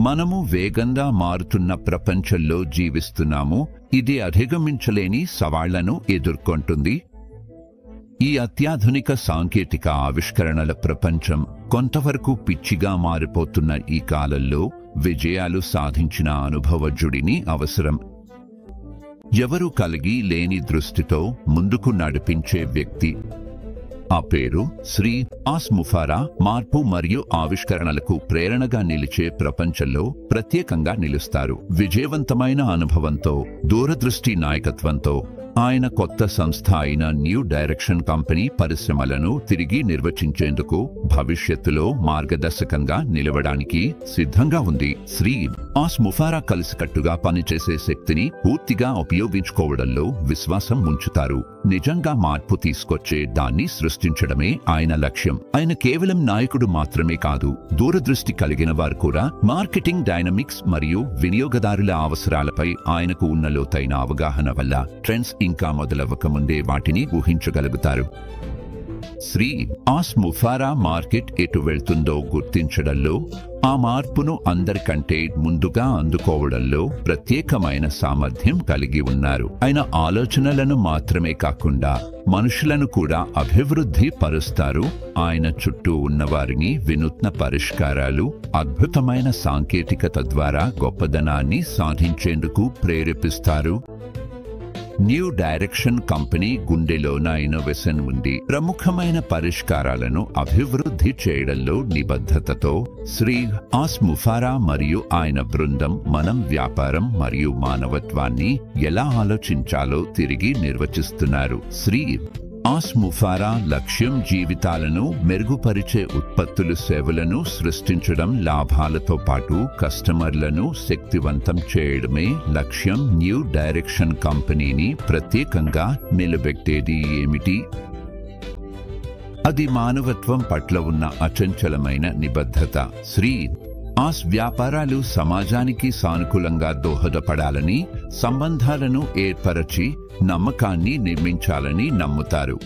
మనము వేగంగా మారుతున్న ప్రపంచంలో జీవిస్తున్నాము. ఇది అధిగమించలేని సవాళ్లను ఎదుర్కొంటుంది. ఈ అత్యాధునిక సాంకేతిక ఆవిష్కరణల ప్రపంచం కొంతవరకు పిచ్చిగా మారిపోతున్న ఈ కాలంలో విజయాలు సాధించిన అనుభవజ్ఞుడిని అవసరం. ఎవరు కలిగి లేని దృష్టితో ముందుకు నడిపించే వ్యక్తి. ఆ పేరు శ్రీ ఆస్ ముఫారా. మార్పు మరియు ఆవిష్కరణలకు ప్రేరణగా నిలిచే ప్రపంచంలో ప్రత్యేకంగా నిలుస్తారు. విజయవంతమైన అనుభవంతో, దూరదృష్టి నాయకత్వంతో ఆయన కొత్త సంస్థ అయిన న్యూ డైరెక్షన్ కంపెనీ పరిశ్రమలను తిరిగి నిర్వచించేందుకు భవిష్యత్తులో మార్గదర్శకంగా నిలవడానికి సిద్ధంగా ఉంది. శ్రీ ఆస్ ముఫారా కలిసికట్టుగా పనిచేసే శక్తిని పూర్తిగా ఉపయోగించుకోవడంలో విశ్వాసం ఉంచుతారు. నిజంగా మార్పు తీసుకొచ్చే దాన్ని సృష్టించడమే ఆయన లక్ష్యం. ఆయన కేవలం నాయకుడు మాత్రమే కాదు, దూరదృష్టి కలిగిన వారు కూడా. మార్కెటింగ్ డైనమిక్స్ మరియు వినియోగదారుల అవసరాలపై ఆయనకు ఉన్న లోతైన అవగాహన వల్ల ట్రెండ్స్ ఇంకా మొదలవ్వకముందే వాటిని ఊహించగలుగుతారు. శ్రీ ఆస్ ముఫారా మార్కెట్ ఎటు వెళ్తుందో గుర్తించడంలో, ఆ మార్పును అందరికంటే ముందుగా అందుకోవడంలో ప్రత్యేకమైన సామర్థ్యం కలిగి ఉన్నారు. ఆయన ఆలోచనలను మాత్రమే కాకుండా మనుషులను కూడా అభివృద్ధి పరుస్తారు. ఆయన చుట్టూ ఉన్నవారిని వినూత్న పరిష్కారాలు, అద్భుతమైన సాంకేతికత ద్వారా గొప్పదనాన్ని సాధించేందుకు ప్రేరేపిస్తారు. న్యూ డైరెక్షన్ కంపెనీ గుండెలోన ఇన్నోవేషన్ ఉంది. ప్రముఖమైన పరిష్కారాలను అభివృద్ధి చేయడంలో నిబద్ధతతో శ్రీ ఆస్ ముఫారా మరియు ఆయన బృందం మనం వ్యాపారం మరియు మానవత్వాన్ని ఎలా ఆలోచించాలో తిరిగి నిర్వచిస్తున్నారు. శ్రీ ఆస్ ముఫారా లక్ష్యం జీవితాలను మెరుగుపరిచే ఉత్పత్తులు, సేవలను సృష్టించడం. లాభాలతో పాటు కస్టమర్లను శక్తివంతం చేయడమే లక్ష్యం. న్యూ డైరెక్షన్ కంపెనీని ప్రత్యేకంగా నిలబెట్టేది ఏమిటి? అది మానవత్వం పట్ల ఉన్న అచంచలమైన నిబద్ధత. శ్రీ ఆస్ వ్యాపారాలు సమాజానికి సానుకూలంగా దోహదపడాలని, సంబంధాలను ఏర్పరచి నమ్మకాన్ని నిర్మించాలని నమ్ముతారు.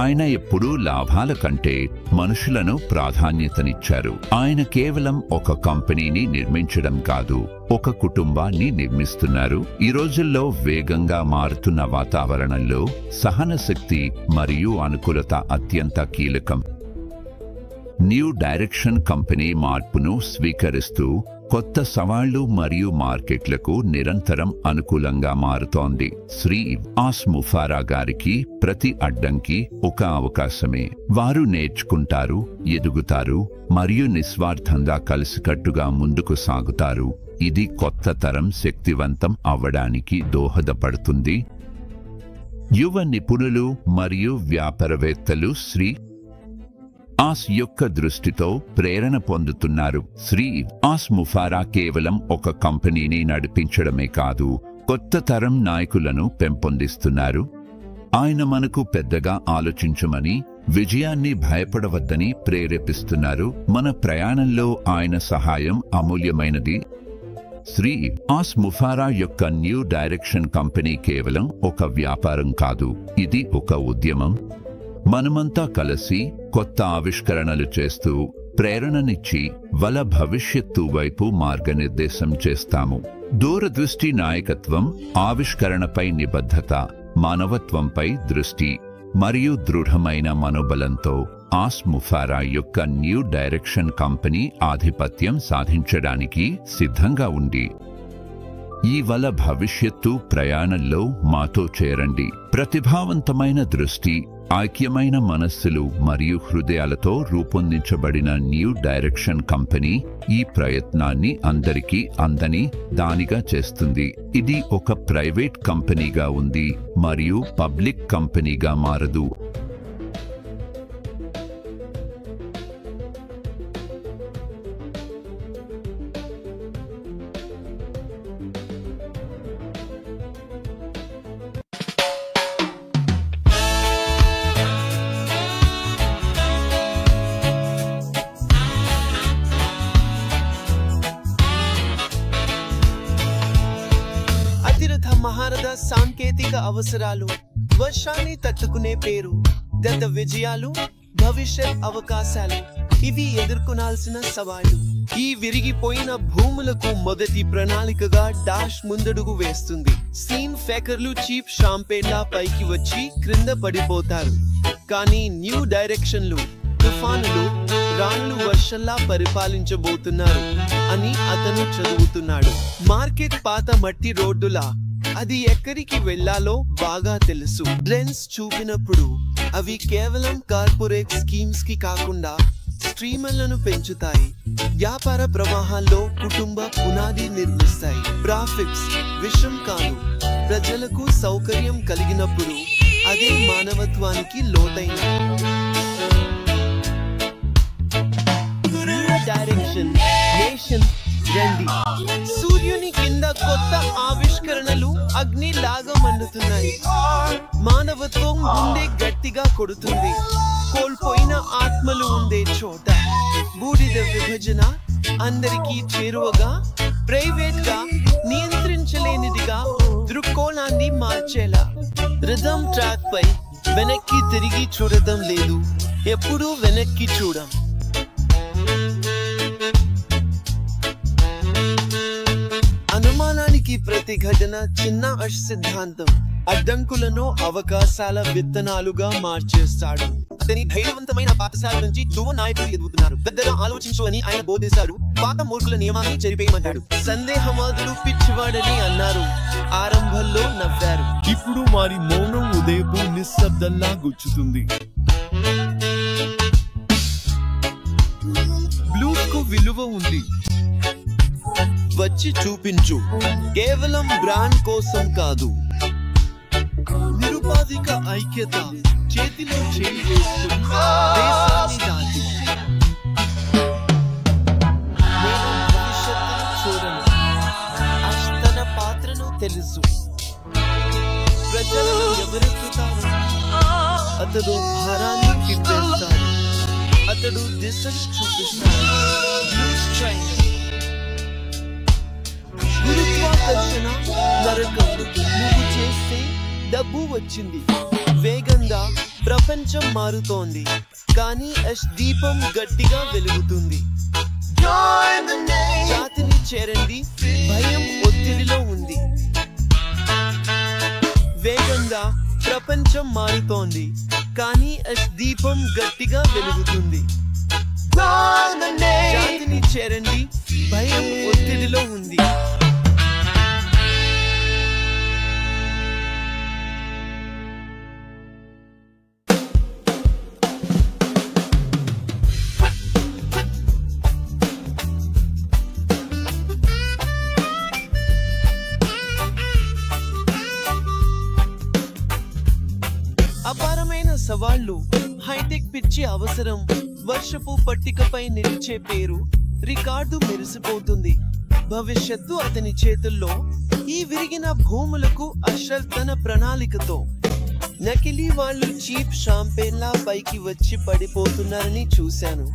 ఆయన ఎప్పుడూ లాభాల కంటే మనుషులను ప్రాధాన్యతనిచ్చారు. ఆయన కేవలం ఒక కంపెనీని నిర్మించడం కాదు, ఒక కుటుంబాన్ని నిర్మిస్తున్నారు. ఈ రోజుల్లో వేగంగా మారుతున్న వాతావరణంలో సహనశక్తి మరియు అనుకూలత అత్యంత కీలకం. న్యూ డైరెక్షన్ కంపెనీ మార్పును స్వీకరిస్తూ కొత్త సవాళ్లు మరియు మార్కెట్లకు నిరంతరం అనుకూలంగా మారుతోంది. శ్రీ ఆస్ ముఫారా గారికి ప్రతి అడ్డంకి ఒక అవకాశమే. వారు నేర్చుకుంటారు, ఎదుగుతారు మరియు నిస్వార్థంగా కలిసికట్టుగా ముందుకు సాగుతారు. ఇది కొత్త తరం శక్తివంతం అవ్వడానికి దోహదపడుతుంది. యువ నిపుణులు మరియు వ్యాపారవేత్తలు శ్రీ ఆస్ యొక్క దృష్టితో ప్రేరణ పొందుతున్నారు. శ్రీ ఆస్ ముఫారా కేవలం ఒక కంపెనీని నడిపించడమే కాదు, కొత్త తరం నాయకులను పెంపొందిస్తున్నారు. ఆయన మనకు పెద్దగా ఆలోచించమని, విజయాన్ని భయపడవద్దని ప్రేరేపిస్తున్నారు. మన ప్రయాణంలో ఆయన సహాయం అమూల్యమైనది. శ్రీ ఆస్ ముఫారా యొక్క న్యూ డైరెక్షన్ కంపెనీ కేవలం ఒక వ్యాపారం కాదు, ఇది ఒక ఉద్యమం. మనమంతా కలిసి కొత్త ఆవిష్కరణలు చేస్తూ ప్రేరణనిచ్చి వాళ్ళ భవిష్యత్తు వైపు మార్గనిర్దేశం చేస్తాము. దూరదృష్టి నాయకత్వం, ఆవిష్కరణపై నిబద్ధత, మానవత్వంపై దృష్టి మరియు దృఢమైన మనోబలంతో ఆస్ ముఫారా యొక్క న్యూ డైరెక్షన్ కంపెనీ ఆధిపత్యం సాధించడానికి సిద్ధంగా ఉంది. ఈ వాళ్ళ భవిష్యత్తు ప్రయాణంలో మాతో చేరండి. ప్రతిభావంతమైన దృష్టి, ఐక్యమైన మనస్సులు మరియు హృదయాలతో రూపొందించబడిన న్యూ డైరెక్షన్ కంపెనీ ఈ ప్రయత్నాన్ని అందరికీ అందని దానిగా చేస్తుంది. ఇది ఒక ప్రైవేట్ కంపెనీగా ఉంది మరియు పబ్లిక్ కంపెనీగా మారదు. మహారథ సాంకేతిక అవసరాలు, వర్షాన్ని తట్టుకునే పేరు, గత విజయాలు, భవిష్యత్ అవకాశాలు, ఇవి ఎదుర్కొనాల్సిన సవాళ్లు. ఈ విరిగిపోయిన భూములకు మొదటి ప్రణాళికగా డాష్ ముందడుగు వేస్తుంది. స్టీమ్ ఫేకర్లు చీప్ షాంపేన్లా పైకి వచ్చి క్రింద పడిపోతారు. కానీ న్యూ డైరెక్షన్లు, తుఫానులు, రాళ్లు వర్షంలా పరిపాలించబోతున్నారు అని అతను చదువుతున్నాడు. మార్కెట్ పాత మట్టి రోడ్డులా, అది ఎక్కడికి వెళ్లాలో బాగా తెలుసు. ట్రెండ్స్ చూపినప్పుడు అవి కేవలం కార్పొరేట్ స్కీమ్స్ కి కాకుండా స్ట్రీమర్లను పెంచుతాయి. వ్యాపార ప్రవాహాల్లో కుటుంబ పునాది నిర్మిస్తాయి. ప్రాఫిట్స్ విషం కాదు. ప్రజలకు సౌకర్యం కలిగినప్పుడు అదే మానవత్వానికి లోతైన డైరెక్షన్. నేషన్ రండి. సూర్యుని కింద కొత్త ఆవిష్కరణలు అగ్నిలాగా మండుతున్నాయి. మానవత్వం ముందే గట్టిగా కొడుతుంది. కోల్పోయిన ఆత్మలు ఉండే చోట బూడిద విభజన అందరికీ చేరువగా, ప్రైవేట్ గా, నియంత్రించలేనిదిగా దృక్కోణాన్ని మార్చేలా. రిథమ్ ట్రాక్ పై వెనక్కి తిరిగి చూడడం లేదు. ఎప్పుడూ వెనక్కి చూడం. అనుమానానికి ప్రతిఘటన చిన్న అష్ సిద్ధాంతం అడ్డంకులను అవకాశాల విత్తనాలుగా మార్చేస్తాడు. అతని ధైర్యవంతమైన పాఠశాల నుంచి యువ నాయకులు ఎదుగుతున్నారు. పెద్దగా ఆలోచించు అని ఆయన బోధిస్తాడు. పాత మూర్ఖుల నియమాన్ని చెరిపేయమంటాడు. సందేహవాదులు పిచ్చివాడని అన్నారు. ఆరంభంలో నవ్వారు. ఇప్పుడు వారి మౌనం ఉదయపు నిశ్శబ్దంలా గుచ్చుతుంది. బ్లూస్ కు విలువ ఉంది. వచ్చి చూపించు. కేవలం బ్రాండ్ కోసం కాదు. నిరుపాధిక ఐక్యత. చేతిలో చేయి వేసుకుని దేశాన్ని దాటి. నేను భవిష్యత్తును చూడను. తన పాత్రను తెలుసు. ప్రజలను ఎవరెత్తుతారు? అతడు భారాన్ని కిట్టేస్తాడు. అతడు దిశను చూపిస్తాడు. గురుత్వాకర్షణ నరకం. నువ్వు చేస్తే డబ్బు వచ్చింది. వేగంగా ప్రపంచం మారుతోంది. కానీ అష్ దీపం గట్టిగా వెలుగుతుంది. జాతిని చేరండి. భయం ఒత్తిడిలో ఉంది. వేగంగా ప్రపంచం మారుతోంది. కానీ అష్ దీపం గట్టిగా వెలుగుతుంది. జాతిని చేరండి. భయం ఒత్తిడిలో ఉంది. అపారమైన సవాళ్లు, హైటెక్ పిచ్చి అవసరం. వర్షపు పట్టికపై నిలిచే పేరు, రికార్డు మెరిసిపోతుంది. భవిష్యత్తు అతని చేతుల్లో. ఈ విరిగిన భూములకు అషర్ తన ప్రణాళికతో. నకిలీ వాళ్ళు చీప్ షాంపేన్లా పైకి వచ్చి పడిపోతున్నారని చూశాను.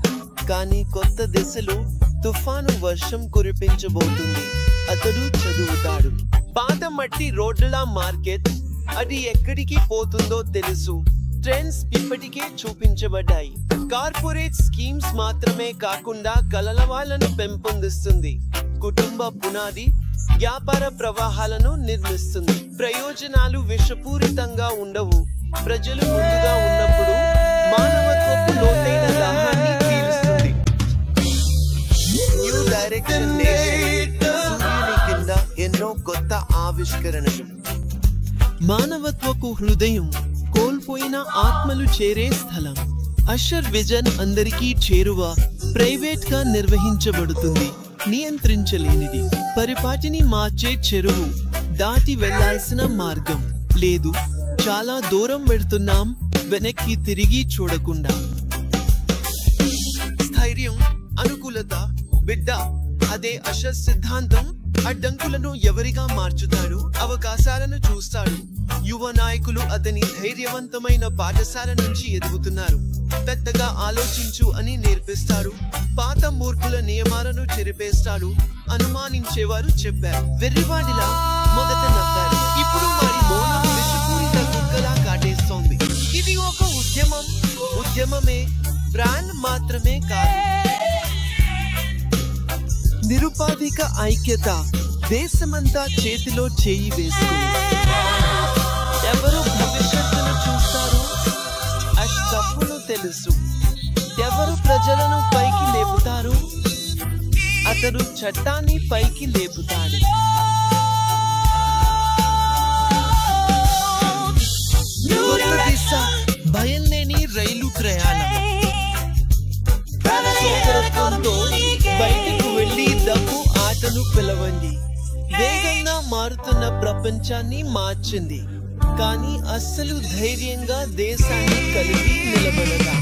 కానీ కొత్త దిశలో తుఫాను వర్షం కురిపించబోతుంది. అతడు చదువుతాడు. పాత మట్టి రోడ్ల మార్కెట్, అది ఎక్కడికి పోతుందో తెలుసు. ట్రెండ్స్ ఇప్పటికే చూపించబడ్డాయి. కార్పొరేట్ స్కీమ్స్ మాత్రమే కాకుండా కలలవాలను పెంపొందిస్తుంది. కుటుంబ పునాది వ్యాపార ప్రవాహాలను నిర్మిస్తుంది. ప్రయోజనాలు విషపూరితంగా ఉండవు. ప్రజలు ముందుగా ఉన్నప్పుడు మానవత్వపు లోతైన దాహాన్ని తీరుస్తుంది. New direction. సూర్యుని కింద ఎన్నో కొత్త ఆవిష్కరణలు. మానవత్వపు హృదయం. కోల్పోయిన ఆత్మలు చేరే స్థలం. అషర్ విజన్ అందరికీ చేరువ. ప్రైవేట్ గా నిర్వహించబడుతుంది. నియంత్రించలేనిది. పరిపాటిని మార్చే చెరువు. దాటి వెళ్లాల్సిన మార్గం లేదు. చాలా దూరం వెళ్తున్నాం. వెనక్కి తిరిగి చూడకుండా. స్థైర్యం, అనుకూలత. బిడ్డ, అదే అషర్ సిద్ధాంతం. అడ్డంకులను ఎవరిగా మార్చుతాడు? అవకాశాలను చూస్తాడు. యువ నాయకులు అతని ధైర్యవంతమైన పాఠశాల నుంచి ఎదుగుతున్నారు. పెద్దగా ఆలోచించు అని నేర్పిస్తాడు. పాత మూర్ఖుల నియమాలను చెరిపేస్తాడు. అనుమానించేవారు చెప్పారు. వెర్రివాడిలా మొదట నవ్వారు. ఇప్పుడు వారి మౌనం విషపూరిత కుక్కలా కాటేస్తోంది. ఇది ఒక ఉద్యమం. ఉద్యమమే, బ్రాండ్ మాత్రమే కాదు. నిరుపాధిక ఐక్యత దేశమంతా చేతిలో చేయి వేసుకుంది. ఎవరు భవిష్యత్తును చూస్తారు తప్పును తెలుసు. ఎవరు ప్రజలను పైకి లేపుతారు అతడు చట్టాన్ని పైకి లేపుతాడు. దిశ భయం లేని రైలు ప్రయాణం. సోదరత్వంతో బయటకు వెళ్లి డబ్బు ఆటను పిలవండి. వేగంగా మారుతున్న ప్రపంచాన్ని మార్చింది, కానీ అస్సలు ధైర్యంగా దేశాన్ని కలిపి నిలబడదా.